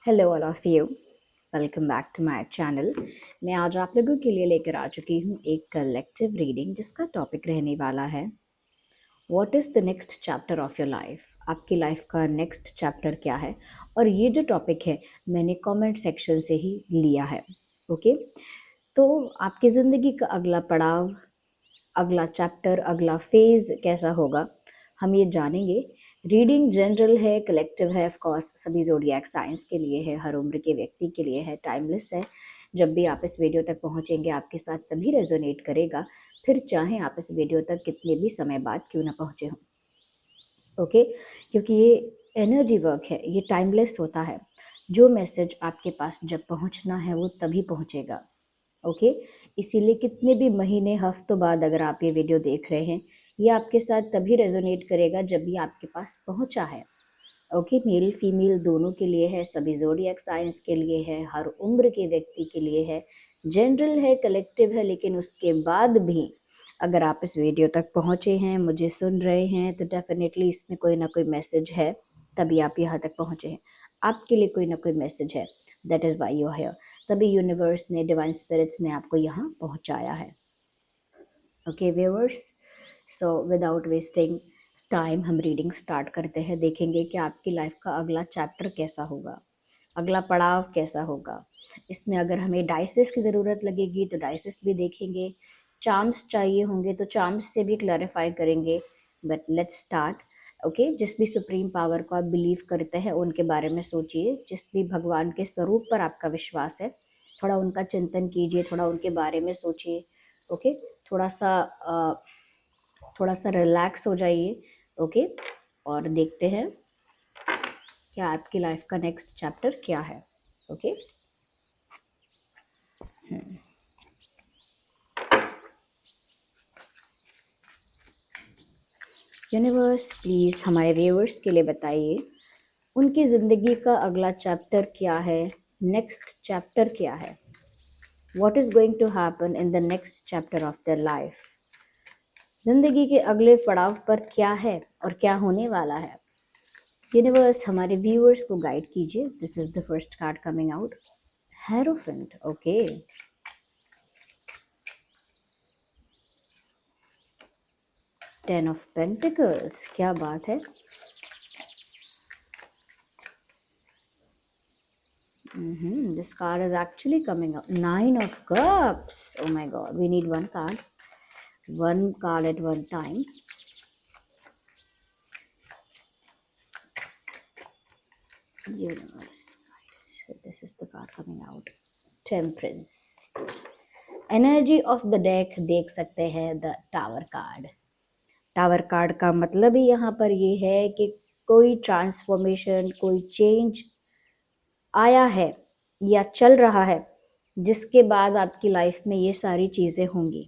Hello all of you, welcome back to my channel. मैं आज आप लोगों के लिए लेकर आ चुकी हूँ एक कलेक्टिव रीडिंग जिसका टॉपिक रहने वाला है what is the next chapter of your life. आपकी लाइफ का नेक्स्ट चैप्टर क्या है। और ये जो टॉपिक है मैंने कमेंट सेक्शन से ही लिया है। ओके, तो आपकी ज़िंदगी का अगला पड़ाव, अगला चैप्टर, अगला फेज कैसा होगा हम ये जानेंगे। रीडिंग जनरल है, कलेक्टिव है, ऑफ कोर्स सभी ज़ोडिएक साइंस के लिए है, हर उम्र के व्यक्ति के लिए है, टाइमलेस है। जब भी आप इस वीडियो तक पहुंचेंगे आपके साथ तभी रेजोनेट करेगा, फिर चाहे आप इस वीडियो तक कितने भी समय बाद क्यों ना पहुंचे हों। ओके, क्योंकि ये एनर्जी वर्क है, ये टाइमलेस होता है। जो मैसेज आपके पास जब पहुंचना है वो तभी पहुंचेगा। ओके, इसीलिए कितने भी महीने हफ्तों बाद अगर आप ये वीडियो देख रहे हैं, ये आपके साथ तभी रेजोनेट करेगा जब भी आपके पास पहुंचा है। ओके, मेल फीमेल दोनों के लिए है, सभी ज़ोडिएक साइंस के लिए है, हर उम्र के व्यक्ति के लिए है, जनरल है, कलेक्टिव है। लेकिन उसके बाद भी अगर आप इस वीडियो तक पहुंचे हैं, मुझे सुन रहे हैं, तो डेफिनेटली इसमें कोई ना कोई मैसेज है, तभी आप यहाँ तक पहुंचे हैं। आपके लिए कोई ना कोई मैसेज है, that is why you are here. तभी यूनिवर्स ने, डिवाइन स्पिरिट्स ने आपको यहाँ पहुँचाया है। Okay viewers, so without wasting time हम रीडिंग स्टार्ट करते हैं। देखेंगे कि आपकी लाइफ का अगला चैप्टर कैसा होगा, अगला पड़ाव कैसा होगा। इसमें अगर हमें डाइसेस की ज़रूरत लगेगी तो डाइसेस भी देखेंगे, चार्म्स चाहिए होंगे तो चार्म्स से भी क्लैरिफाई करेंगे। But let's start. ओके, जिस भी सुप्रीम पावर को आप बिलीव करते हैं उनके बारे में सोचिए, जिस भी भगवान के स्वरूप पर आपका विश्वास है थोड़ा उनका चिंतन कीजिए, थोड़ा उनके बारे में सोचिए। ओके, थोड़ा सा रिलैक्स हो जाइए। ओके, और देखते हैं कि आपकी लाइफ का नेक्स्ट चैप्टर क्या है। ओके, यूनिवर्स प्लीज़ हमारे व्यूअर्स के लिए बताइए उनकी ज़िंदगी का अगला चैप्टर क्या है, नेक्स्ट चैप्टर क्या है। What is going to happen in the next chapter of their life. ज़िंदगी के अगले पड़ाव पर क्या है और क्या होने वाला है। यूनिवर्स हमारे व्यूअर्स को गाइड कीजिए। This is the first card coming out, hierophant. Okay, 10 of pentacles, क्या बात है। This card is actually coming up. 9 of Cups. Oh my God, we need one card. One card at one time. Universe. So this is the card coming out. Temperance. Energy of the deck देख सकते हैं, the Tower card. Tower card का मतलब ही यहाँ पर ये है कि कोई ट्रांसफॉर्मेशन, कोई चेंज आया है या चल रहा है जिसके बाद आपकी लाइफ में ये सारी चीज़ें होंगी।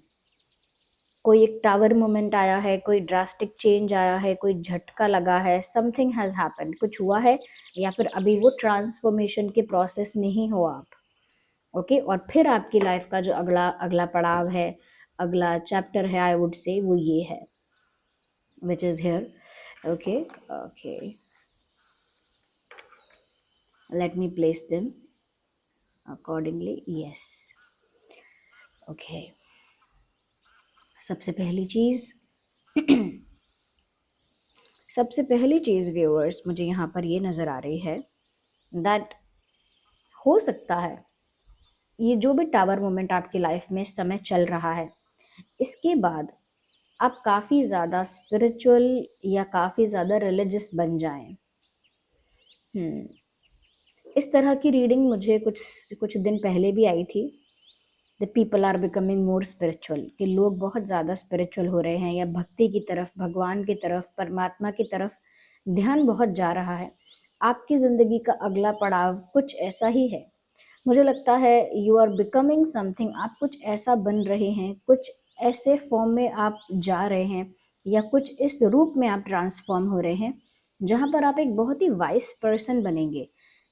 कोई एक टावर मोमेंट आया है, कोई ड्रास्टिक चेंज आया है, कोई झटका लगा है, समथिंग हैज़ हैपेंड, कुछ हुआ है, या फिर अभी वो ट्रांसफॉर्मेशन के प्रोसेस में ही हो आप। ओके, और फिर आपकी लाइफ का जो अगला अगला पड़ाव है, अगला चैप्टर है, आई वुड से वो ये है, which is here. okay okay, let me place them accordingly. Yes, okay, सबसे पहली चीज़ व्यूअर्स मुझे यहाँ पर ये नज़र आ रही है दैट हो सकता है ये जो भी टावर मोमेंट आपकी लाइफ में इस समय चल रहा है, इसके बाद आप काफ़ी ज़्यादा स्पिरिचुअल या काफ़ी ज़्यादा रिलीजियस बन जाएं। इस तरह की रीडिंग मुझे कुछ दिन पहले भी आई थी। The people are becoming more spiritual, कि लोग बहुत ज़्यादा स्पिरिचुअल हो रहे हैं या भक्ति की तरफ, भगवान की तरफ, परमात्मा की तरफ ध्यान बहुत जा रहा है। आपकी ज़िंदगी का अगला पड़ाव कुछ ऐसा ही है। मुझे लगता है यू आर बिकमिंग समथिंग, आप कुछ ऐसा बन रहे हैं, कुछ ऐसे फॉर्म में आप जा रहे हैं या कुछ इस रूप में आप ट्रांसफॉर्म हो रहे हैं जहाँ पर आप एक बहुत ही वाइस पर्सन बनेंगे,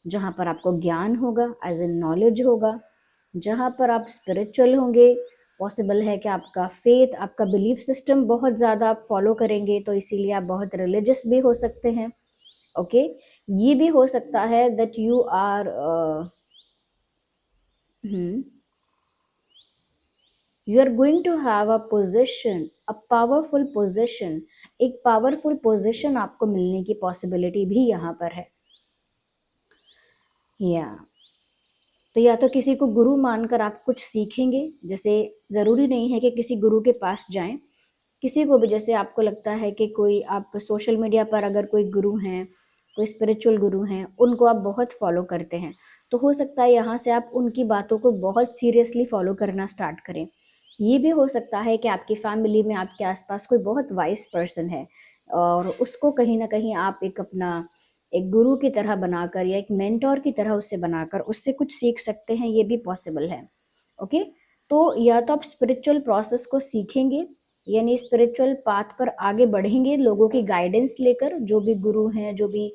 जहाँ पर आपको ज्ञान होगा, एज ए नॉलेज होगा, जहाँ पर आप स्पिरिचुअल होंगे। पॉसिबल है कि आपका फेथ, आपका बिलीफ सिस्टम बहुत ज़्यादा आप फॉलो करेंगे, तो इसीलिए आप बहुत रिलीजियस भी हो सकते हैं। ओके, ये भी हो सकता है that you are you are going to have a position, a powerful position, एक पावरफुल पोजीशन आपको मिलने की पॉसिबिलिटी भी यहाँ पर है। या तो या तो किसी को गुरु मानकर आप कुछ सीखेंगे, जैसे ज़रूरी नहीं है कि किसी गुरु के पास जाएं, किसी को भी, जैसे आपको लगता है कि कोई, आप सोशल मीडिया पर अगर कोई गुरु हैं, कोई स्पिरिचुअल गुरु हैं, उनको आप बहुत फॉलो करते हैं, तो हो सकता है यहाँ से आप उनकी बातों को बहुत सीरियसली फॉलो करना स्टार्ट करें। ये भी हो सकता है कि आपकी फैमिली में, आपके आसपास कोई बहुत वाइज पर्सन है और उसको कहीं ना कहीं आप एक अपना एक गुरु की तरह बनाकर या एक मेंटोर की तरह उससे बनाकर उससे कुछ सीख सकते हैं, ये भी पॉसिबल है। ओके, तो या तो आप स्पिरिचुअल प्रोसेस को सीखेंगे, यानी स्पिरिचुअल पाथ पर आगे बढ़ेंगे लोगों की गाइडेंस लेकर, जो भी गुरु हैं, जो भी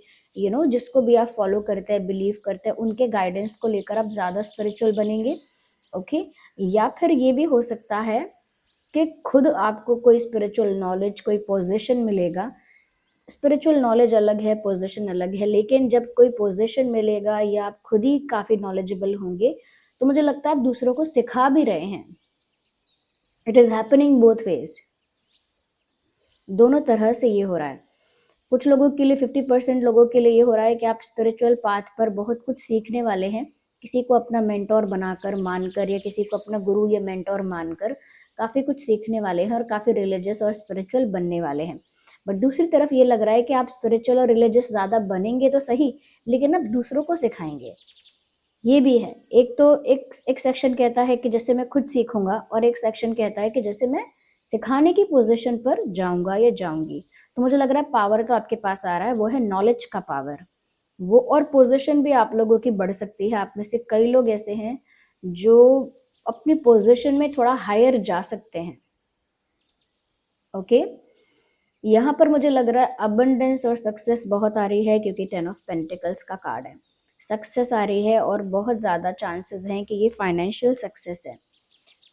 जिसको भी आप फॉलो करते हैं, बिलीव करते हैं, उनके गाइडेंस को लेकर आप ज़्यादा स्पिरिचुअल बनेंगे। ओके, या फिर ये भी हो सकता है कि खुद आपको कोई स्पिरिचुअल नॉलेज, कोई पोजीशन मिलेगा। स्पिरिचुअल नॉलेज अलग है, पोजीशन अलग है, लेकिन जब कोई पोजीशन मिलेगा या आप खुद ही काफ़ी नॉलेजेबल होंगे, तो मुझे लगता है आप दूसरों को सिखा भी रहे हैं। It is happening both ways, दोनों तरह से ये हो रहा है। कुछ लोगों के लिए, 50% लोगों के लिए ये हो रहा है कि आप स्पिरिचुअल पाथ पर बहुत कुछ सीखने वाले हैं, किसी को अपना मेंटोर बनाकर, मानकर, या किसी को अपना गुरु या मेंटोर मानकर काफ़ी कुछ सीखने वाले हैं और काफ़ी रिलीजियस और स्पिरिचुअल बनने वाले हैं। बट दूसरी तरफ ये लग रहा है कि आप स्पिरिचुअल और रिलीजियस ज़्यादा बनेंगे तो सही, लेकिन आप दूसरों को सिखाएंगे, ये भी है। एक तो एक एक सेक्शन कहता है कि जैसे मैं खुद सीखूंगा, और एक सेक्शन कहता है कि जैसे मैं सिखाने की पोजीशन पर जाऊंगा या जाऊंगी। तो मुझे लग रहा है पावर का आपके पास आ रहा है, वो है नॉलेज का पावर। वो और पोजीशन भी आप लोगों की बढ़ सकती है। आप में से कई लोग ऐसे हैं जो अपनी पोजीशन में थोड़ा हायर जा सकते हैं। ओके, यहाँ पर मुझे लग रहा है अबंडेंस और सक्सेस बहुत आ रही है, क्योंकि 10 ऑफ पेंटिकल्स का कार्ड है। सक्सेस आ रही है और बहुत ज़्यादा चांसेस हैं कि ये फाइनेंशियल सक्सेस है।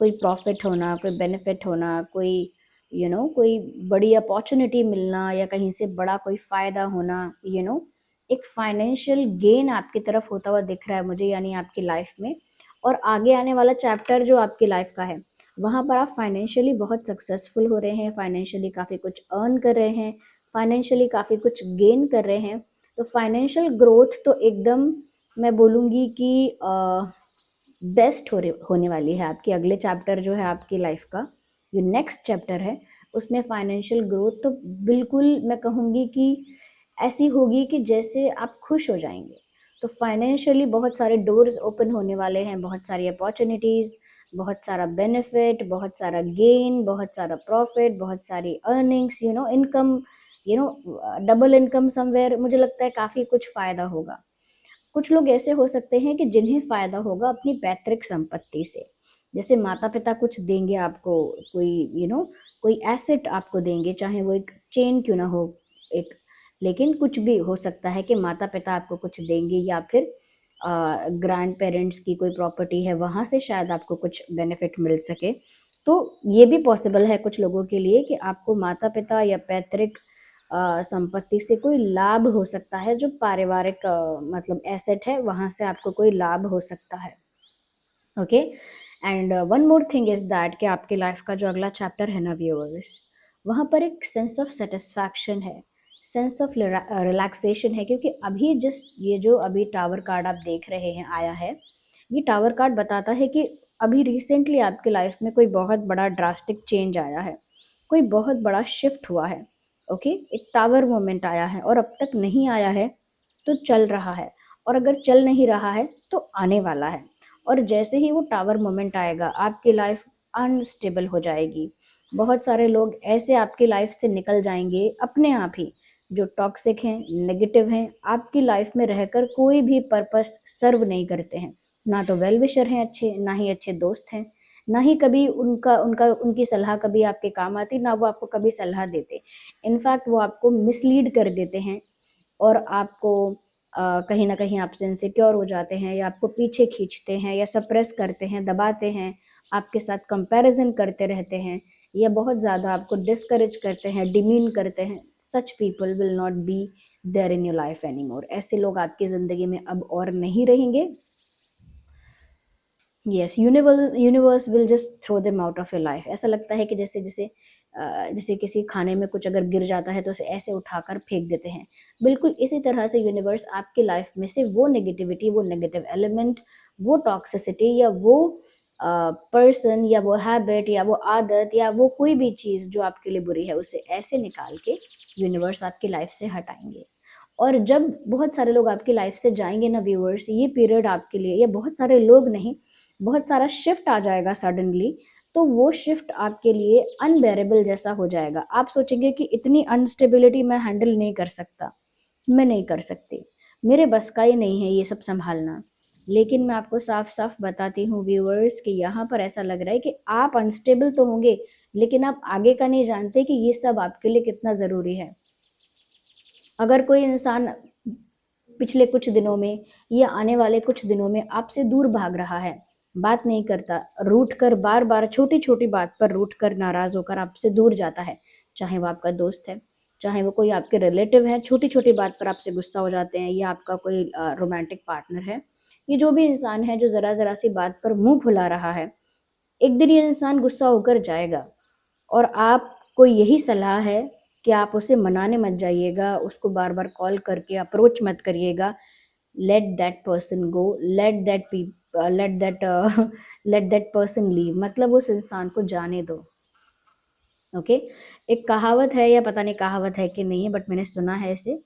कोई प्रॉफिट होना, कोई बेनिफिट होना, कोई कोई बड़ी अपॉर्चुनिटी मिलना, या कहीं से बड़ा कोई फ़ायदा होना, एक फाइनेंशियल गेन आपकी तरफ होता हुआ दिख रहा है मुझे, यानी आपकी लाइफ में। और आगे आने वाला चैप्टर जो आपकी लाइफ का है, वहाँ पर आप फाइनेंशियली बहुत सक्सेसफुल हो रहे हैं, फाइनेंशियली काफ़ी कुछ अर्न कर रहे हैं, फाइनेंशियली काफ़ी कुछ गेन कर रहे हैं। तो फाइनेंशियल ग्रोथ तो एकदम, मैं बोलूँगी कि बेस्ट होने वाली है आपकी। अगले चैप्टर जो है आपकी लाइफ का, जो नेक्स्ट चैप्टर है, उसमें फाइनेंशियल ग्रोथ तो बिल्कुल मैं कहूँगी कि ऐसी होगी कि जैसे आप खुश हो जाएंगे। तो फाइनेंशियली बहुत सारे डोर्स ओपन होने वाले हैं, बहुत सारी अपॉर्चुनिटीज़, बहुत सारा बेनिफिट, बहुत सारा गेन, बहुत सारा प्रॉफिट, बहुत सारी earnings, income, double income somewhere. मुझे लगता है काफ़ी कुछ फ़ायदा होगा। कुछ लोग ऐसे हो सकते हैं कि जिन्हें फ़ायदा होगा अपनी पैतृक संपत्ति से, जैसे माता-पिता कुछ देंगे आपको, कोई कोई एसेट आपको देंगे, चाहे वो एक चेन क्यों ना हो एक, लेकिन कुछ भी हो सकता है कि माता-पिता आपको कुछ देंगे, या फिर ग्रैंड पेरेंट्स की कोई प्रॉपर्टी है, वहाँ से शायद आपको कुछ बेनिफिट मिल सके। तो ये भी पॉसिबल है कुछ लोगों के लिए कि आपको माता-पिता या पैतृक संपत्ति से कोई लाभ हो सकता है, जो पारिवारिक मतलब एसेट है, वहाँ से आपको कोई लाभ हो सकता है। Okay, and one more thing is that कि आपके लाइफ का जो अगला चैप्टर है ना व्यूअर्स, वहाँ पर एक सेंस ऑफ सेटिस्फैक्शन है, सेंस ऑफ रिलैक्सेशन है, क्योंकि अभी जिस ये जो अभी टावर कार्ड आप देख रहे हैं आया है, ये टावर कार्ड बताता है कि अभी रिसेंटली आपकी लाइफ में कोई बहुत बड़ा ड्रास्टिक चेंज आया है, कोई बहुत बड़ा शिफ्ट हुआ है। ओके, एक टावर मोमेंट आया है, और अब तक नहीं आया है तो चल रहा है, और अगर चल नहीं रहा है तो आने वाला है। और जैसे ही वो टावर मोमेंट आएगा, आपकी लाइफ अनस्टेबल हो जाएगी। बहुत सारे लोग ऐसे आपकी लाइफ से निकल जाएंगे अपने आप ही, जो टॉक्सिक हैं, नेगेटिव हैं, आपकी लाइफ में रहकर कोई भी पर्पस सर्व नहीं करते हैं। ना तो वेल विशर हैं अच्छे, ना ही अच्छे दोस्त हैं, ना ही कभी उनका उनका उनकी सलाह कभी आपके काम आती, ना वो आपको कभी सलाह देते। इनफैक्ट वो आपको मिसलीड कर देते हैं, और आपको कहीं न कहीं आपसे इनसिक्योर हो जाते हैं, या आपको पीछे खींचते हैं, या सप्रेस करते हैं, दबाते हैं, आपके साथ कंपैरिज़न करते रहते हैं, या बहुत ज़्यादा आपको डिस्करेज करते हैं, डिमीन करते हैं। Such people will not be there in your life anymore. ऐसे लोग आपकी ज़िंदगी में अब और नहीं रहेंगे। Yes, universe will just throw them out of your life. ऐसा लगता है कि जैसे जैसे जैसे किसी खाने में कुछ अगर गिर जाता है तो उसे ऐसे उठाकर फेंक देते हैं। बिल्कुल इसी तरह से यूनिवर्स आपकी लाइफ में से वो नेगेटिविटी, वो नेगेटिव एलिमेंट, वो टॉक्सिसिटी या वो पर्सन या वो हैबिट या वो आदत या वो कोई भी चीज़ जो आपके लिए बुरी है, उसे ऐसे निकाल के यूनिवर्स आपकी लाइफ से हटाएंगे। और जब बहुत सारे लोग आपकी लाइफ से जाएंगे ना व्यूअर्स, ये पीरियड आपके लिए, या बहुत सारे लोग नहीं, बहुत सारा शिफ्ट आ जाएगा सडनली, तो वो शिफ्ट आपके लिए अनबेरेबल जैसा हो जाएगा। आप सोचेंगे कि इतनी अनस्टेबिलिटी मैं हैंडल नहीं कर सकता, मैं नहीं कर सकती, मेरे बस का ही नहीं है ये सब संभालना। लेकिन मैं आपको साफ साफ बताती हूँ व्यूअर्स कि यहाँ पर ऐसा लग रहा है कि आप अनस्टेबल तो होंगे, लेकिन आप आगे का नहीं जानते कि ये सब आपके लिए कितना ज़रूरी है। अगर कोई इंसान पिछले कुछ दिनों में या आने वाले कुछ दिनों में आपसे दूर भाग रहा है, बात नहीं करता, रूठ कर बार बार छोटी छोटी बात पर रूठ कर नाराज होकर आपसे दूर जाता है, चाहे वो आपका दोस्त है, चाहे वो कोई आपके रिलेटिव है, छोटी छोटी बात पर आपसे गुस्सा हो जाते हैं, या आपका कोई रोमांटिक पार्टनर है, ये जो भी इंसान है जो ज़रा ज़रा सी बात पर मुंह फुला रहा है, एक दिन ये इंसान गुस्सा होकर जाएगा। और आपको यही सलाह है कि आप उसे मनाने मत जाइएगा, उसको बार बार कॉल करके अप्रोच मत करिएगा। Let that person go, let that let that person leave, मतलब उस इंसान को जाने दो। ओके, एक कहावत है, या पता नहीं कहावत है कि नहीं है, बट मैंने सुना है इसे।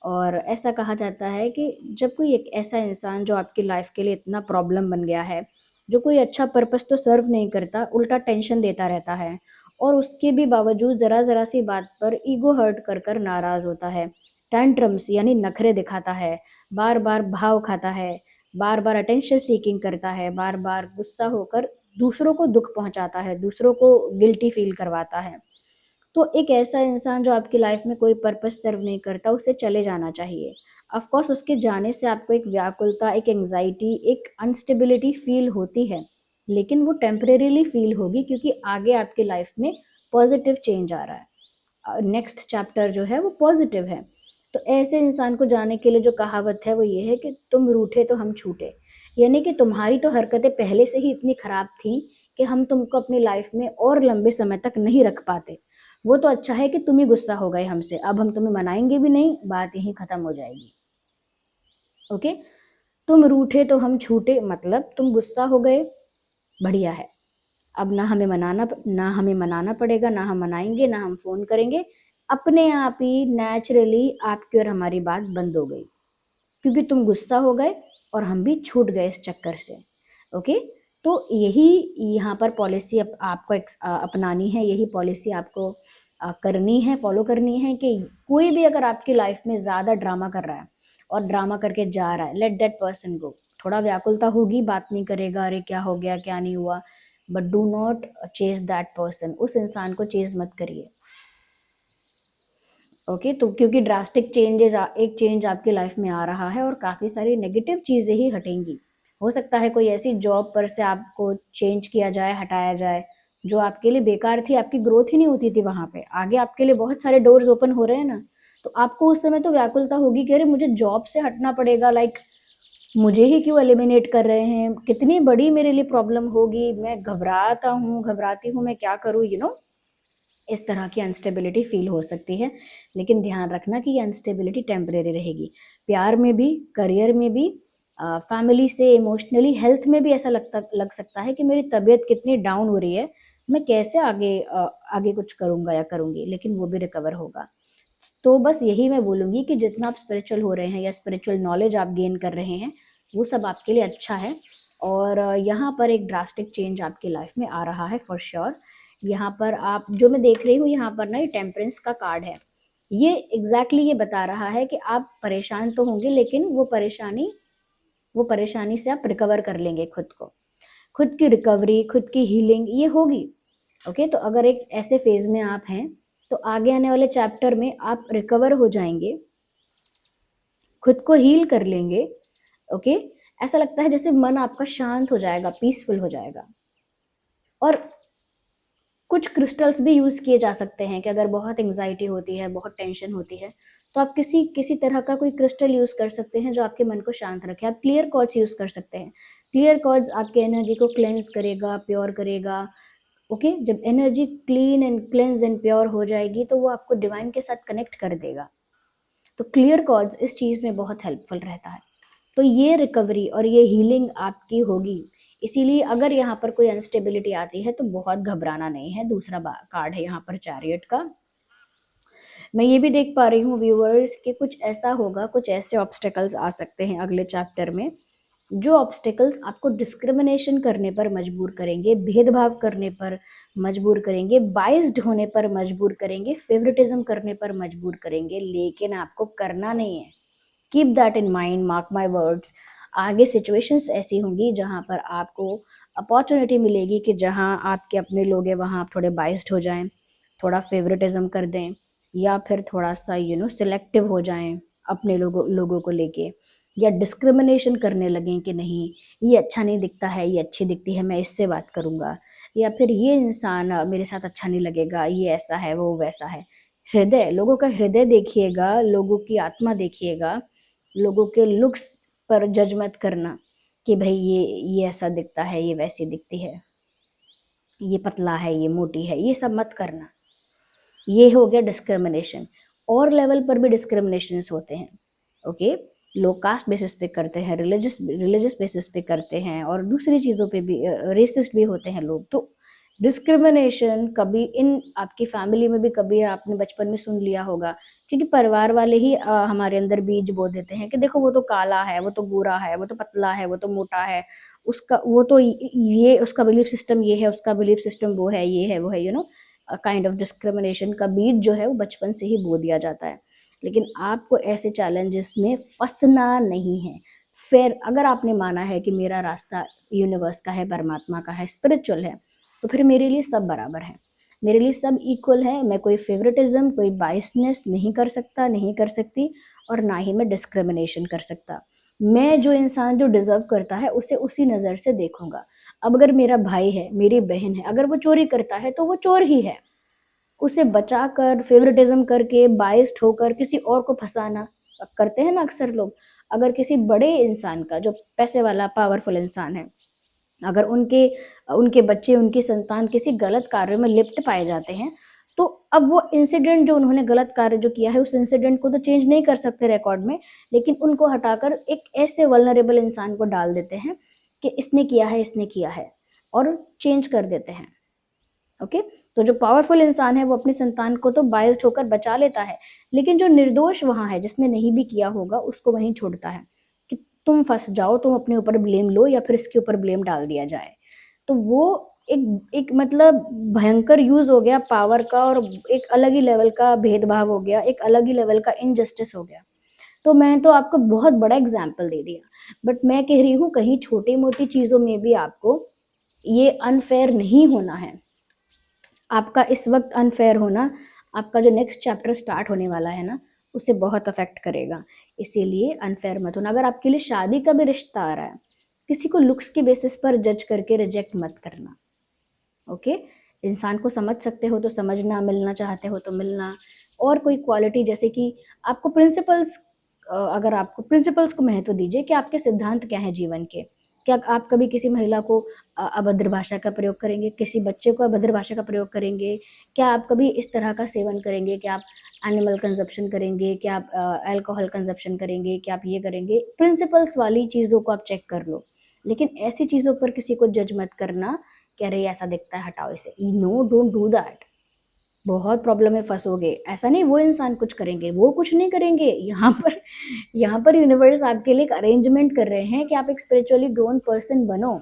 और ऐसा कहा जाता है कि जब कोई एक ऐसा इंसान जो आपकी लाइफ के लिए इतना प्रॉब्लम बन गया है, जो कोई अच्छा पर्पस तो सर्व नहीं करता, उल्टा टेंशन देता रहता है, और उसके भी बावजूद ज़रा ज़रा सी बात पर ईगो हर्ट कर कर नाराज़ होता है, टैंट्रम्स यानी नखरे दिखाता है, बार बार भाव खाता है, बार बार अटेंशन सीकिंग करता है, बार बार गुस्सा होकर दूसरों को दुख पहुंचाता है, दूसरों को गिल्टी फील करवाता है, तो एक ऐसा इंसान जो आपकी लाइफ में कोई पर्पस सर्व नहीं करता, उसे चले जाना चाहिए। ऑफ कोर्स उसके जाने से आपको एक व्याकुलता, एक एंग्जाइटी, एक अनस्टेबिलिटी फील होती है, लेकिन वो टेम्परेरीली फील होगी, क्योंकि आगे आपकी लाइफ में पॉजिटिव चेंज आ रहा है, नेक्स्ट चैप्टर जो है वो पॉजिटिव है। तो ऐसे इंसान को जाने के लिए जो कहावत है वो ये है कि तुम रूठे तो हम छूटे, यानी कि तुम्हारी तो हरकतें पहले से ही इतनी खराब थी कि हम तुमको अपनी लाइफ में और लंबे समय तक नहीं रख पाते। वो तो अच्छा है कि तुम ही गुस्सा हो गए हमसे, अब हम तुम्हें मनाएंगे भी नहीं, बात यहीं खत्म हो जाएगी। ओके, तुम रूठे तो हम छूटे, मतलब तुम गुस्सा हो गए, बढ़िया है। अब ना हमें मनाना पड़ेगा, ना हम मनाएंगे, ना हम फोन करेंगे, अपने आप ही नेचुरली आपकी और हमारी बात बंद हो गई, क्योंकि तुम गुस्सा हो गए और हम भी छूट गए इस चक्कर से। ओके, तो यही यहाँ पर पॉलिसी आपको अपनानी है, यही पॉलिसी आपको करनी है, फॉलो करनी है, कि कोई भी अगर आपकी लाइफ में ज़्यादा ड्रामा कर रहा है और ड्रामा करके जा रहा है, लेट दैट पर्सन गो। थोड़ा व्याकुलता होगी, बात नहीं करेगा, अरे क्या हो गया, क्या नहीं हुआ, but do not chase that person, उस इंसान को चेज मत करिए। ओके, तो क्योंकि ड्रास्टिक चेंजेस, एक चेंज आपकी लाइफ में आ रहा है और काफ़ी सारी नेगेटिव चीज़ें ही हटेंगी। हो सकता है कोई ऐसी जॉब पर से आपको चेंज किया जाए, हटाया जाए, जो आपके लिए बेकार थी, आपकी ग्रोथ ही नहीं होती थी वहाँ पे, आगे आपके लिए बहुत सारे डोर्स ओपन हो रहे हैं ना, तो आपको उस समय तो व्याकुलता होगी कि अरे मुझे जॉब से हटना पड़ेगा, लाइक मुझे ही क्यों एलिमिनेट कर रहे हैं, कितनी बड़ी मेरे लिए प्रॉब्लम होगी, मैं घबराती हूँ, मैं क्या करूँ, इस तरह की अनस्टेबिलिटी फील हो सकती है। लेकिन ध्यान रखना कि ये अनस्टेबिलिटी टेम्परेरी रहेगी। प्यार में भी, करियर में भी, फैमिली से, इमोशनली, हेल्थ में भी ऐसा लग सकता है कि मेरी तबीयत कितनी डाउन हो रही है, मैं कैसे आगे कुछ करूँगा या करूँगी, लेकिन वो भी रिकवर होगा। तो बस यही मैं बोलूँगी कि जितना आप स्पिरिचुअल हो रहे हैं या स्पिरिचुअल नॉलेज आप गेन कर रहे हैं, वो सब आपके लिए अच्छा है। और यहाँ पर एक ड्रास्टिक चेंज आपकी लाइफ में आ रहा है फॉर श्योर। यहाँ पर आप जो मैं देख रही हूँ, यहाँ पर ना ये टेम्परेंस का कार्ड है, ये ये बता रहा है कि आप परेशान तो होंगे, लेकिन वो परेशानी से आप रिकवर कर लेंगे खुद को, खुद की रिकवरी, खुद की हीलिंग ये होगी। ओके, तो अगर एक ऐसे फेज में आप हैं, तो आगे आने वाले चैप्टर में आप रिकवर हो जाएंगे, खुद को हील कर लेंगे। ओके, ऐसा लगता है जैसे मन आपका शांत हो जाएगा, पीसफुल हो जाएगा। और कुछ क्रिस्टल्स भी यूज़ किए जा सकते हैं कि अगर बहुत एंग्जाइटी होती है, बहुत टेंशन होती है, तो आप किसी किसी तरह का कोई क्रिस्टल यूज़ कर सकते हैं जो आपके मन को शांत रखे। आप क्लियर क्वार्ट्ज यूज़ कर सकते हैं। क्लियर क्वार्ट्ज आपके एनर्जी को क्लेंस करेगा, प्योर करेगा। ओके, जब energy clean and cleanse and pure हो जाएगी तो वो आपको डिवाइन के साथ कनेक्ट कर देगा। तो क्लियर कॉर्ड्स इस चीज़ में बहुत हेल्पफुल रहता है। तो ये रिकवरी और ये हीलिंग आपकी होगी। इसीलिए अगर यहाँ पर कोई अनस्टेबिलिटी आती है तो बहुत घबराना नहीं है। दूसरा कार्ड है यहाँ पर चैरियट का। मैं ये भी देख पा रही हूँ व्यूअर्स कि कुछ ऐसा होगा, कुछ ऐसे ऑब्स्टेकल्स आ सकते हैं अगले चैप्टर में, जो ऑब्स्टेकल्स आपको डिस्क्रिमिनेशन करने पर मजबूर करेंगे, भेदभाव करने पर मजबूर करेंगे, बाइस्ड होने पर मजबूर करेंगे, फेवरेटिज्म करने पर मजबूर करेंगे, लेकिन आपको करना नहीं है। Keep that in mind, mark my words. आगे सिचुएशंस ऐसी होंगी जहाँ पर आपको अपॉर्चुनिटी मिलेगी कि जहाँ आपके अपने लोग हैं वहाँ आप थोड़े बाइस्ड हो जाएं, थोड़ा फेवरेटिज्म कर दें, या फिर थोड़ा सा सिलेक्टिव हो जाएं अपने लोगों को लेके, या डिस्क्रिमिनेशन करने लगें कि नहीं ये अच्छा नहीं दिखता है, ये अच्छी दिखती है, मैं इससे बात करूँगा, या फिर ये इंसान मेरे साथ अच्छा नहीं लगेगा, ये ऐसा है वो वैसा है। हृदय, लोगों का हृदय देखिएगा, लोगों की आत्मा देखिएगा, लोगों के लुक्स पर जज मत करना कि भाई ये ऐसा दिखता है, ये वैसी दिखती है, ये पतला है, ये मोटी है, ये सब मत करना। ये हो गया डिस्क्रिमिनेशन। और लेवल पर भी डिस्क्रिमिनेशंस होते हैं। ओके, लोग कास्ट बेसिस पे करते हैं, रिलीजियस बेसिस पे करते हैं, और दूसरी चीज़ों पे भी रेसिस्ट भी होते हैं लोग। तो डिस्क्रिमिनेशन कभी इन आपकी फैमिली में भी कभी आपने बचपन में सुन लिया होगा, क्योंकि परिवार वाले ही हमारे अंदर बीज बो देते हैं कि देखो वो तो काला है, वो तो गोरा है, वो तो पतला है, वो तो मोटा है, उसका वो तो ये उसका बिलीफ सिस्टम ये है, उसका बिलीफ सिस्टम वो है, ये है वो है, काइंड ऑफ डिस्क्रिमिनेशन का बीज जो है वो बचपन से ही बो दिया जाता है। लेकिन आपको ऐसे चैलेंजेस में फंसना नहीं है। फिर अगर आपने माना है कि मेरा रास्ता यूनिवर्स का है, परमात्मा का है, स्पिरिचुअल है, तो फिर मेरे लिए सब बराबर है, मेरे लिए सब इक्वल है। मैं कोई फेवरेटिज्म, कोई बाइसनेस नहीं कर सकता, नहीं कर सकती, और ना ही मैं डिस्क्रिमिनेशन कर सकता। मैं जो इंसान जो डिजर्व करता है उसे उसी नज़र से देखूंगा। अब अगर मेरा भाई है, मेरी बहन है, अगर वो चोरी करता है तो वो चोर ही है। उसे बचाकर, फेवरेटिज्म करके, बाइस्ड होकर किसी और को फंसाना करते हैं ना अक्सर लोग। अगर किसी बड़े इंसान का, जो पैसे वाला पावरफुल इंसान है, अगर उनके उनके बच्चे, उनकी संतान किसी गलत कार्य में लिप्त पाए जाते हैं, तो अब वो इंसिडेंट, जो उन्होंने गलत कार्य जो किया है, उस इंसिडेंट को तो चेंज नहीं कर सकते रिकॉर्ड में, लेकिन उनको हटाकर एक ऐसे वल्नरेबल इंसान को डाल देते हैं कि इसने किया है, इसने किया है, और चेंज कर देते हैं। ओके, तो जो पावरफुल इंसान है वो अपनी संतान को तो बायस्ड होकर बचा लेता है, लेकिन जो निर्दोष वहाँ है, जिसने नहीं भी किया होगा, उसको वहीं छोड़ता है कि तुम फंस जाओ, तुम अपने ऊपर ब्लेम लो, या फिर इसके ऊपर ब्लेम डाल दिया जाए। तो वो एक एक मतलब भयंकर यूज हो गया पावर का, और एक अलग ही लेवल का भेदभाव हो गया, एक अलग ही लेवल का इनजस्टिस हो गया। तो मैं तो आपको बहुत बड़ा एग्जाम्पल दे दिया, बट मैं कह रही हूँ कहीं छोटी मोटी चीज़ों में भी आपको ये अनफेयर नहीं होना है। आपका इस वक्त अनफेयर होना आपका जो नेक्स्ट चैप्टर स्टार्ट होने वाला है ना, उसे बहुत अफेक्ट करेगा। इसीलिए अनफेयर मत होना। अगर आपके लिए शादी का भी रिश्ता आ रहा है, किसी को लुक्स की बेसिस पर जज करके रिजेक्ट मत करना। ओके, इंसान को समझ सकते हो तो समझना, मिलना चाहते हो तो मिलना। और कोई क्वालिटी, जैसे कि आपको प्रिंसिपल्स, अगर आपको प्रिंसिपल्स को महत्व दीजिए कि आपके सिद्धांत क्या हैं जीवन के। क्या आप कभी किसी महिला को अभद्र भाषा का प्रयोग करेंगे, किसी बच्चे को अभद्र भाषा का प्रयोग करेंगे? क्या आप कभी इस तरह का सेवन करेंगे कि आप एनिमल कंजप्शन करेंगे, क्या आप अल्कोहल कंजप्शन करेंगे, क्या आप ये करेंगे? प्रिंसिपल्स वाली चीज़ों को आप चेक कर लो, लेकिन ऐसी चीज़ों पर किसी को जज मत करना कि अरे ऐसा दिखता है, हटाओ इसे। No, don't do that. बहुत प्रॉब्लम में फंसोगे। ऐसा नहीं वो इंसान कुछ करेंगे, वो कुछ नहीं करेंगे। यहाँ पर यूनिवर्स आपके लिए एक अरेंजमेंट कर रहे हैं कि आप एक स्पिरिचुअली ग्रोन पर्सन बनो।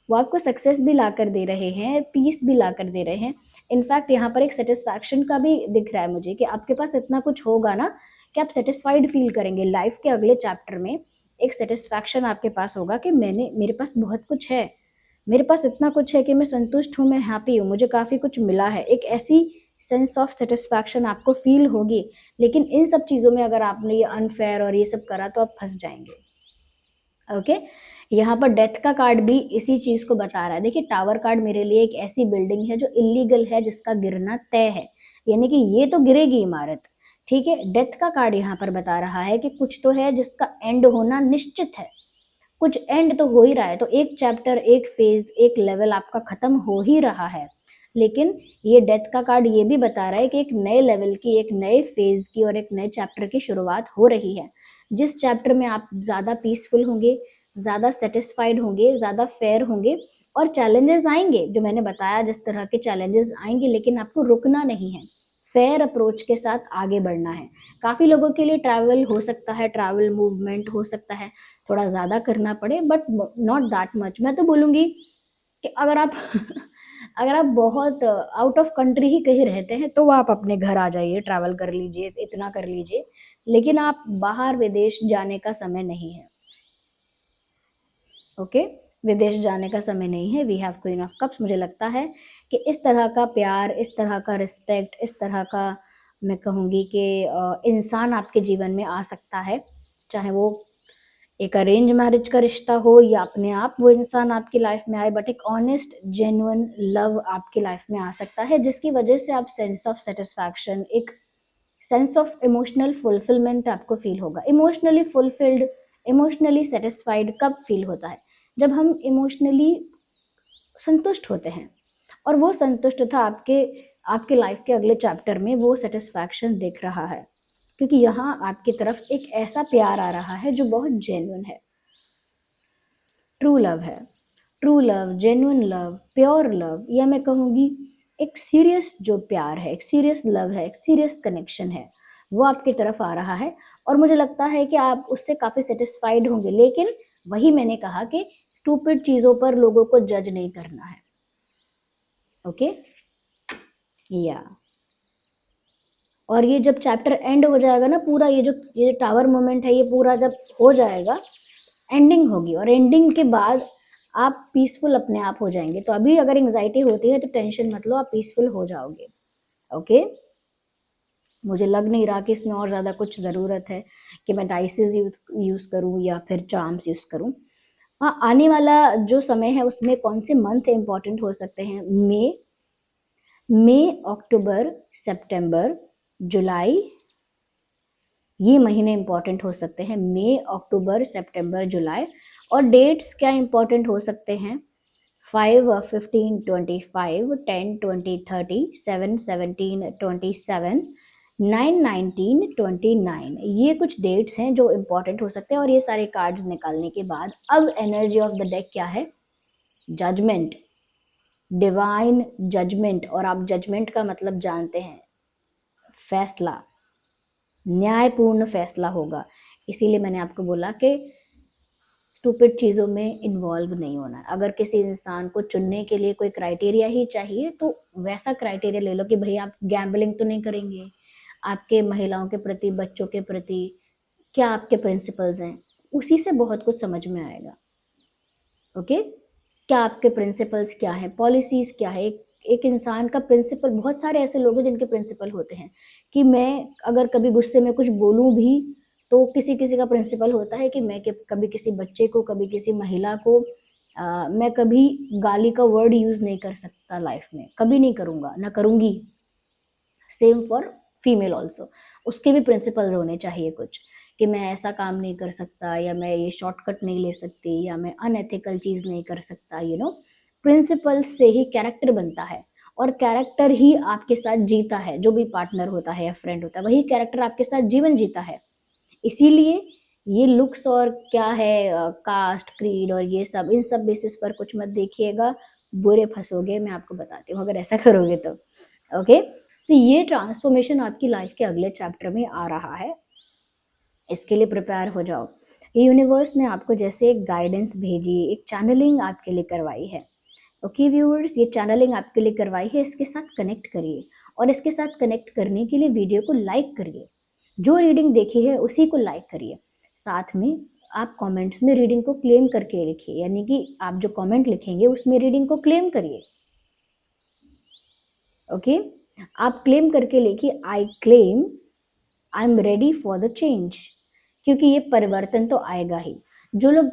वो आपको सक्सेस भी ला कर दे रहे हैं, पीस भी ला कर दे रहे हैं। इनफैक्ट यहाँ पर एक सेटिस्फैक्शन का भी दिख रहा है मुझे कि आपके पास इतना कुछ होगा ना कि आप सेटिस्फाइड फील करेंगे लाइफ के अगले चैप्टर में। एक सेटिस्फैक्शन आपके पास होगा कि मेरे पास बहुत कुछ है, मेरे पास इतना कुछ है कि मैं संतुष्ट हूँ, मैं हैप्पी हूँ, मुझे काफ़ी कुछ मिला है। एक ऐसी सेंस ऑफ सेटिस्फैक्शन आपको फील होगी। लेकिन इन सब चीज़ों में अगर आपने ये अनफेयर और ये सब करा तो आप फंस जाएंगे। ओके, यहाँ पर डेथ का कार्ड भी इसी चीज़ को बता रहा है। देखिए, टावर कार्ड मेरे लिए एक ऐसी बिल्डिंग है जो इलीगल है, जिसका गिरना तय है, यानी कि ये तो गिरेगी इमारत, ठीक है, डेथ का कार्ड यहाँ पर बता रहा है कि कुछ तो है जिसका एंड होना निश्चित है, कुछ एंड तो हो ही रहा है। तो एक चैप्टर, एक फेज, एक लेवल आपका खत्म हो ही रहा है। लेकिन ये डेथ का कार्ड ये भी बता रहा है कि एक नए लेवल की, एक नए फेज की और एक नए चैप्टर की शुरुआत हो रही है, जिस चैप्टर में आप ज़्यादा पीसफुल होंगे, ज़्यादा सेटिस्फाइड होंगे, ज़्यादा फेयर होंगे। और चैलेंजेस आएंगे, जो मैंने बताया जिस तरह के चैलेंजेस आएंगे, लेकिन आपको रुकना नहीं है, फेयर अप्रोच के साथ आगे बढ़ना है। काफ़ी लोगों के लिए ट्रैवल हो सकता है, ट्रैवल मूवमेंट हो सकता है थोड़ा ज़्यादा करना पड़े, बट नॉट दैट मच। मैं तो बोलूँगी कि अगर आप अगर आप बहुत आउट ऑफ कंट्री ही कहीं रहते हैं तो आप अपने घर आ जाइए, ट्रैवल कर लीजिए, इतना कर लीजिए, लेकिन आप बाहर विदेश जाने का समय नहीं है। ओके, विदेश जाने का समय नहीं है। We have queen of cups. मुझे लगता है कि इस तरह का प्यार, इस तरह का रिस्पेक्ट, इस तरह का, मैं कहूँगी कि इंसान आपके जीवन में आ सकता है, चाहे वो एक अरेंज मैरिज का रिश्ता हो या अपने आप वो इंसान आपकी लाइफ में आए, बट एक ऑनेस्ट जेन्युइन लव आपकी लाइफ में आ सकता है, जिसकी वजह से आप सेंस ऑफ सेटिस्फैक्शन, एक सेंस ऑफ इमोशनल फुलफिलमेंट आपको फील होगा। इमोशनली फुलफिल्ड, इमोशनली सेटिस्फाइड कब फील होता है? जब हम इमोशनली संतुष्ट होते हैं, और वो संतुष्टता आपके आपके लाइफ के अगले चैप्टर में वो सेटिस्फैक्शन दिख रहा है, क्योंकि यहाँ आपकी तरफ एक ऐसा प्यार आ रहा है जो बहुत जेन्युइन है, ट्रू लव है। True love, genuine love, pure love, या मैं कहूँगी एक सीरियस जो प्यार है, एक सीरियस लव है, एक सीरियस कनेक्शन है, वो आपकी तरफ आ रहा है। और मुझे लगता है कि आप उससे काफ़ी सेटिस्फाइड होंगे। लेकिन वही मैंने कहा कि स्टूपिड चीज़ों पर लोगों को जज नहीं करना है। ओके, या और ये जब चैप्टर एंड हो जाएगा ना, पूरा ये जो टावर मोमेंट है, ये पूरा जब हो जाएगा, एंडिंग होगी, और एंडिंग के बाद आप पीसफुल अपने आप हो जाएंगे। तो अभी अगर एंग्जाइटी होती है तो टेंशन मत लो, आप पीसफुल हो जाओगे। ओके, मुझे लग नहीं रहा कि इसमें और ज़्यादा कुछ ज़रूरत है कि मैं डाइसेस यूज़ करूँ या फिर चार्म्स यूज़ करूँ। हाँ, आने वाला जो समय है उसमें कौन से मंथ इंपॉर्टेंट हो सकते हैं? मई, अक्टूबर, सितंबर, जुलाई, ये महीने इंपॉर्टेंट हो सकते हैं। मई, अक्टूबर, सितंबर, जुलाई। और डेट्स क्या इंपॉर्टेंट हो सकते हैं? 5, 15, 25, 10, 20, 30, 7, 17, 27, 9, 19, 29, ये कुछ डेट्स हैं जो इंपॉर्टेंट हो सकते हैं। और ये सारे कार्ड्स निकालने के बाद अब एनर्जी ऑफ द डेक क्या है? Judgement, divine judgement. और आप जजमेंट का मतलब जानते हैं, फैसला, न्यायपूर्ण फैसला होगा। इसीलिए मैंने आपको बोला कि स्टूपिड चीज़ों में इन्वॉल्व नहीं होना है। अगर किसी इंसान को चुनने के लिए कोई क्राइटेरिया ही चाहिए तो वैसा क्राइटेरिया ले लो कि भाई आप गैम्बलिंग तो नहीं करेंगे, आपके महिलाओं के प्रति, बच्चों के प्रति क्या आपके प्रिंसिपल्स हैं, उसी से बहुत कुछ समझ में आएगा। ओके, क्या आपके प्रिंसिपल्स क्या है, पॉलिसीज क्या है। एक इंसान का प्रिंसिपल, बहुत सारे ऐसे लोग हैं जिनके प्रिंसिपल होते हैं कि मैं अगर कभी गुस्से में कुछ बोलूं भी, तो किसी किसी का प्रिंसिपल होता है कि मैं कभी किसी बच्चे को, कभी किसी महिला को मैं कभी गाली का वर्ड यूज नहीं कर सकता लाइफ में, कभी नहीं करूंगा, ना करूंगी। सेम फॉर फीमेल ऑल्सो, उसके भी प्रिंसिपल्स होने चाहिए कुछ, कि मैं ऐसा काम नहीं कर सकता, या मैं ये शॉर्टकट नहीं ले सकती, या मैं अनएथिकल चीज़ नहीं कर सकता। प्रिंसिपल्स से ही कैरेक्टर बनता है, और कैरेक्टर ही आपके साथ जीता है। जो भी पार्टनर होता है या फ्रेंड होता है, वही कैरेक्टर आपके साथ जीवन जीता है। इसीलिए ये लुक्स और क्या है, कास्ट, क्रीड और ये सब, इन सब बेसिस पर कुछ मत देखिएगा, बुरे फंसोगे, मैं आपको बताती हूँ अगर ऐसा करोगे तो। ओके, तो ये ट्रांसफॉर्मेशन आपकी लाइफ के अगले चैप्टर में आ रहा है, इसके लिए प्रिपेयर हो जाओ। ये यूनिवर्स ने आपको जैसे एक गाइडेंस भेजी, एक चैनलिंग आपके लिए करवाई है। ओके व्यूअर्स, ये चैनलिंग आपके लिए करवाई है, इसके साथ कनेक्ट करिए, और इसके साथ कनेक्ट करने के लिए वीडियो को लाइक करिए। जो रीडिंग देखी है उसी को लाइक करिए। साथ में आप कमेंट्स में रीडिंग को क्लेम करके लिखिए, यानी कि आप जो कमेंट लिखेंगे उसमें रीडिंग को क्लेम करिए। ओके, आप क्लेम करके लिखिए, I claim, I am ready for the change, क्योंकि ये परिवर्तन तो आएगा ही। जो लोग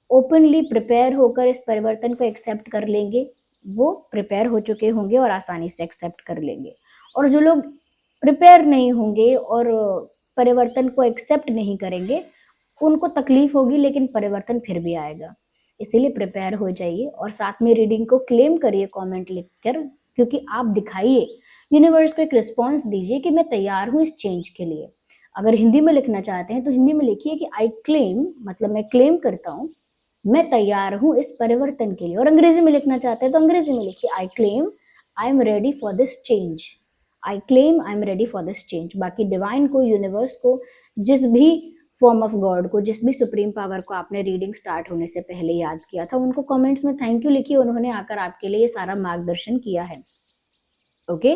ओपनली प्रिपेयर होकर इस परिवर्तन को एक्सेप्ट कर लेंगे, वो प्रिपेयर हो चुके होंगे और आसानी से एक्सेप्ट कर लेंगे। और जो लोग प्रिपेयर नहीं होंगे और परिवर्तन को एक्सेप्ट नहीं करेंगे, उनको तकलीफ होगी लेकिन परिवर्तन फिर भी आएगा। इसीलिए प्रिपेयर हो जाइए और साथ में रीडिंग को क्लेम करिए कमेंट लिखकर, क्योंकि आप दिखाइए, यूनिवर्स को एक रिस्पॉन्स दीजिए कि मैं तैयार हूँ इस चेंज के लिए। अगर हिंदी में लिखना चाहते हैं तो हिंदी में लिखिए कि आई क्लेम, मतलब मैं क्लेम करता हूँ, मैं तैयार हूँ इस परिवर्तन के लिए। और अंग्रेजी में लिखना चाहते हैं तो अंग्रेजी में लिखिए I claim I am ready for this change, I claim I am ready for this change. बाकी डिवाइन को, यूनिवर्स को, जिस भी फॉर्म ऑफ गॉड को, जिस भी सुप्रीम पावर को आपने रीडिंग स्टार्ट होने से पहले याद किया था, उनको कमेंट्स में थैंक यू लिखिए, उन्होंने आकर आपके लिए ये सारा मार्गदर्शन किया है। ओके,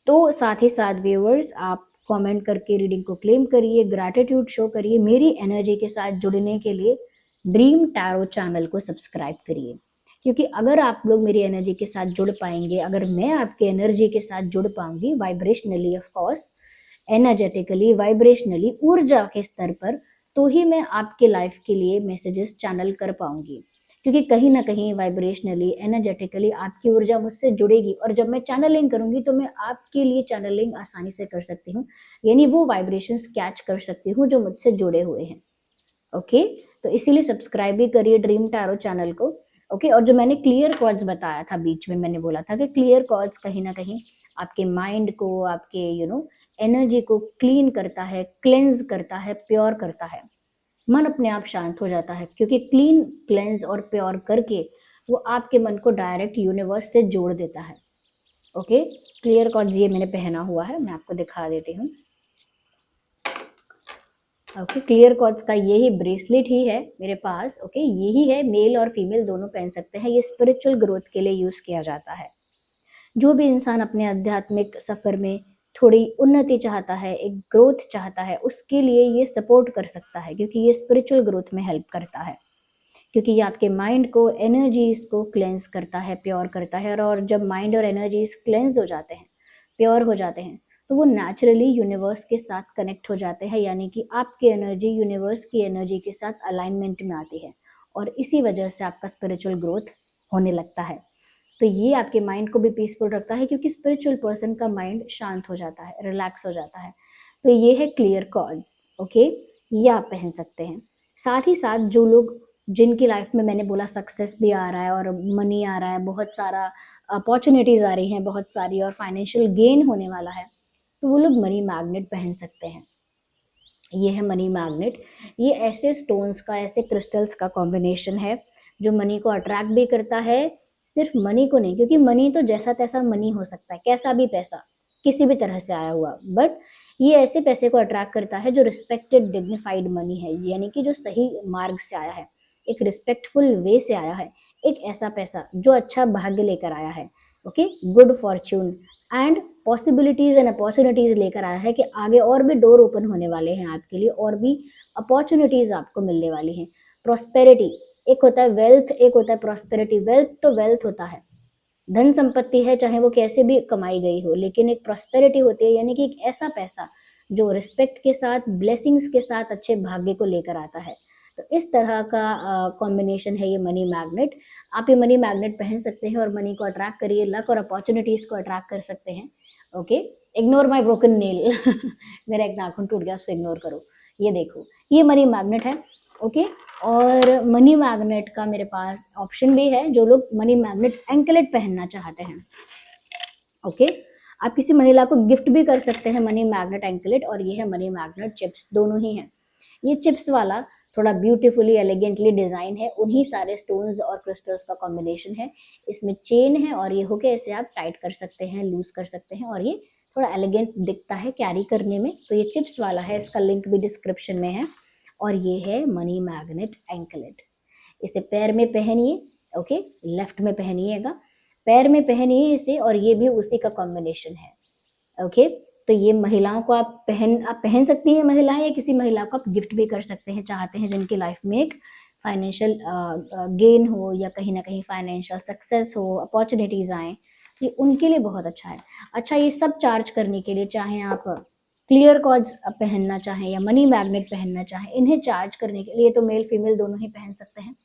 तो साथ ही साथ व्यूअर्स, आप कमेंट करके रीडिंग को क्लेम करिए, ग्रैटिट्यूड शो करिए। मेरी एनर्जी के साथ जुड़ने के लिए ड्रीम टैरो चैनल को सब्सक्राइब करिए, क्योंकि अगर आप लोग मेरी एनर्जी के साथ जुड़ पाएंगे, अगर मैं आपके एनर्जी के साथ जुड़ पाऊंगी vibrationally, of course energetically, vibrationally, ऊर्जा के स्तर पर, तो ही मैं आपके लाइफ के लिए मैसेजेस चैनल कर पाऊंगी। क्योंकि कहीं ना कहीं वाइब्रेशनली, एनर्जेटिकली आपकी ऊर्जा मुझसे जुड़ेगी, और जब मैं चैनलिंग करूंगी तो मैं आपके लिए चैनलिंग आसानी से कर सकती हूँ, यानी वो वाइब्रेशंस कैच कर सकती हूँ जो मुझसे जुड़े हुए हैं। ओके, तो इसीलिए सब्सक्राइब भी करिए ड्रीम टैरो चैनल को। ओके, और जो मैंने क्लियर कॉर्ड्स बताया था बीच में, मैंने बोला था कि क्लियर कॉर्ड्स कहीं ना कहीं आपके माइंड को, आपके एनर्जी को क्लीन करता है, क्लेंज करता है, प्योर करता है। मन अपने आप शांत हो जाता है, क्योंकि क्लीन, क्लेंज और प्योर करके वो आपके मन को डायरेक्ट यूनिवर्स से जोड़ देता है। ओके, क्लियर कॉर्ड्स ये मैंने पहना हुआ है, मैं आपको दिखा देती हूँ। ओके, क्लियर कॉर्ड्स का यही ब्रेसलेट ही है मेरे पास। ओके, यही है, मेल और फीमेल दोनों पहन सकते हैं। ये स्पिरिचुअल ग्रोथ के लिए यूज किया जाता है। जो भी इंसान अपने आध्यात्मिक सफर में थोड़ी उन्नति चाहता है, एक ग्रोथ चाहता है, उसके लिए ये सपोर्ट कर सकता है, क्योंकि ये स्पिरिचुअल ग्रोथ में हेल्प करता है। क्योंकि ये आपके माइंड को, एनर्जीज को क्लेंस करता है, प्योर करता है। और जब माइंड और एनर्जीज क्लेंस हो जाते हैं, प्योर हो जाते हैं, तो वो नेचुरली यूनिवर्स के साथ कनेक्ट हो जाते हैं, यानी कि आपकी एनर्जी यूनिवर्स की एनर्जी के साथ अलाइनमेंट में आती है, और इसी वजह से आपका स्पिरिचुअल ग्रोथ होने लगता है। तो ये आपके माइंड को भी पीसफुल रखता है, क्योंकि स्पिरिचुअल पर्सन का माइंड शांत हो जाता है, रिलैक्स हो जाता है। तो ये है क्लियर कॉर्ड्स। ओके, ये आप पहन सकते हैं। साथ ही साथ जो लोग, जिनकी लाइफ में मैंने बोला सक्सेस भी आ रहा है और मनी आ रहा है, बहुत सारा अपॉर्चुनिटीज आ रही हैं बहुत सारी, और फाइनेंशियल गेन होने वाला है, तो वो लोग मनी मैग्नेट पहन सकते हैं। ये है मनी मैग्नेट। ये ऐसे स्टोन्स का, ऐसे क्रिस्टल्स का कॉम्बिनेशन है जो मनी को अट्रैक्ट भी करता है। सिर्फ मनी को नहीं, क्योंकि मनी तो जैसा तैसा मनी हो सकता है, कैसा भी पैसा, किसी भी तरह से आया हुआ, बट ये ऐसे पैसे को अट्रैक्ट करता है जो रिस्पेक्टेड, डिग्निफाइड मनी है, यानी कि जो सही मार्ग से आया है, एक रिस्पेक्टफुल वे से आया है, एक ऐसा पैसा जो अच्छा भाग्य लेकर आया है। Okay, good Fortune and possibilities and opportunities लेकर आया है, कि आगे और भी डोर ओपन होने वाले हैं आपके लिए, और भी अपॉर्चुनिटीज आपको मिलने वाली हैं। प्रॉस्पेरिटी, एक होता है वेल्थ, एक होता है प्रॉस्पेरिटी। वेल्थ तो वेल्थ होता है, धन संपत्ति है, चाहे वो कैसे भी कमाई गई हो, लेकिन एक प्रॉस्पेरिटी होती है, यानी कि एक ऐसा पैसा जो रिस्पेक्ट के साथ, ब्लेसिंग्स के साथ अच्छे भाग्य को लेकर आता है। तो इस तरह का कॉम्बिनेशन है ये मनी मैग्नेट। आप ये मनी मैग्नेट पहन सकते हैं और मनी को अट्रैक्ट करिए, लक और अपॉर्चुनिटीज को अट्रैक्ट कर सकते हैं। Okay, ignore my broken nail मेरा एक नाखून टूट गया, उसको इग्नोर करो। ये देखो, ये मनी मैग्नेट है। ओके, और मनी मैग्नेट का मेरे पास ऑप्शन भी है, जो लोग मनी मैग्नेट एंकलेट पहनना चाहते हैं। ओके, आप किसी महिला को गिफ्ट भी कर सकते हैं मनी मैग्नेट एंकलेट। और ये है मनी मैग्नेट चिप्स, दोनों ही हैं। ये चिप्स वाला थोड़ा ब्यूटीफुली, एलिगेंटली डिजाइन है, उन्हीं सारे स्टोन्स और क्रिस्टल्स का कॉम्बिनेशन है। इसमें चेन है, और ये होके ऐसे आप टाइट कर सकते हैं, लूज कर सकते हैं, और ये थोड़ा एलिगेंट दिखता है कैरी करने में। तो ये चिप्स वाला है, इसका लिंक भी डिस्क्रिप्शन में है। और ये है मनी मैग्नेट एंकलेट। इसे पैर में पहनिए। ओके, लेफ्ट में पहनिएगा, पैर में पहनिए इसे, और ये भी उसी का कॉम्बिनेशन है। ओके, तो ये महिलाओं को आप पहन सकती हैं महिलाएं, या किसी महिला को आप गिफ्ट भी कर सकते हैं, चाहते हैं जिनकी लाइफ में एक फाइनेंशियल गेन हो, या कहीं ना कहीं फाइनेंशियल सक्सेस हो, अपॉर्चुनिटीज आए, ये उनके लिए बहुत अच्छा है। अच्छा, ये सब चार्ज करने के लिए, चाहे आप क्लियर कॉर्ड्स पहनना चाहें या मनी मैग्नेट पहनना चाहें, इन्हें चार्ज करने के लिए तो मेल फीमेल दोनों ही पहन सकते हैं।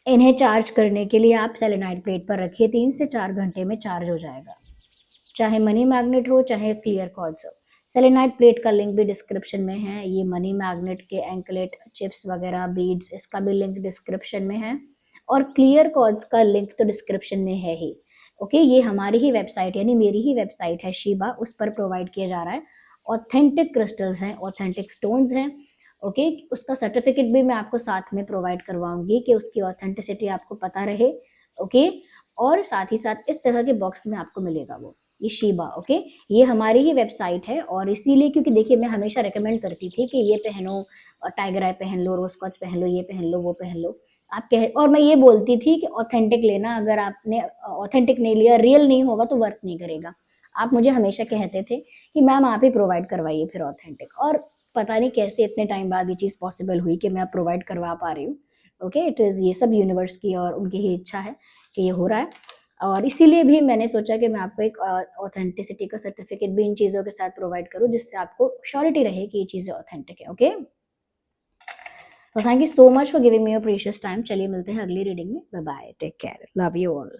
इन्हें चार्ज करने के लिए आप सेलेनाइड प्लेट पर रखिए, 3 से 4 घंटे में चार्ज हो जाएगा। चाहे मनी मैग्नेट हो चाहे क्लियर कॉर्ड्स हो। सेलेनाइट प्लेट का लिंक भी डिस्क्रिप्शन में है। ये मनी मैग्नेट के एंकलेट चिप्स वगैरह बीड्स, इसका भी लिंक डिस्क्रिप्शन में है। और क्लियर कॉर्ड्स का लिंक तो डिस्क्रिप्शन में है ही। ओके, ये हमारी ही वेबसाइट यानी मेरी ही वेबसाइट है शीबा, उस पर प्रोवाइड किया जा रहा है। ऑथेंटिक क्रिस्टल्स हैं, ऑथेंटिक स्टोन्स हैं। ओके, उसका सर्टिफिकेट भी मैं आपको साथ में प्रोवाइड करवाऊंगी कि उसकी ऑथेंटिसिटी आपको पता रहे। ओके, और साथ ही साथ इस तरह के बॉक्स में आपको मिलेगा वो, ये शीबा। ओके, ये हमारी ही वेबसाइट है और इसीलिए, क्योंकि देखिए मैं हमेशा रिकमेंड करती थी कि ये पहनो, टाइगर आई पहन लो, रोज कॉच पहन लो, ये पहन लो, वो पहन लो। आप कह, और मैं ये बोलती थी कि ऑथेंटिक लेना, अगर आपने ऑथेंटिक नहीं लिया, रियल नहीं होगा तो वर्क नहीं करेगा। आप मुझे हमेशा कहते थे कि मैम आप ही प्रोवाइड करवाइए फिर ऑथेंटिक, और पता नहीं कैसे इतने टाइम बाद ये चीज़ पॉसिबल हुई कि मैं आप प्रोवाइड करवा पा रही हूँ। ओके, इट इज़, ये सब यूनिवर्स की और उनकी ही इच्छा है कि ये हो रहा है। और इसीलिए भी मैंने सोचा कि मैं आपको एक ऑथेंटिसिटी का सर्टिफिकेट भी इन चीज़ों के साथ प्रोवाइड करूँ, जिससे आपको श्योरिटी रहे कि ये चीज़ें ऑथेंटिक है। ओके, तो thank you so much for giving me your precious time. चलिए मिलते हैं अगली रीडिंग में। Bye bye, take care, love you all.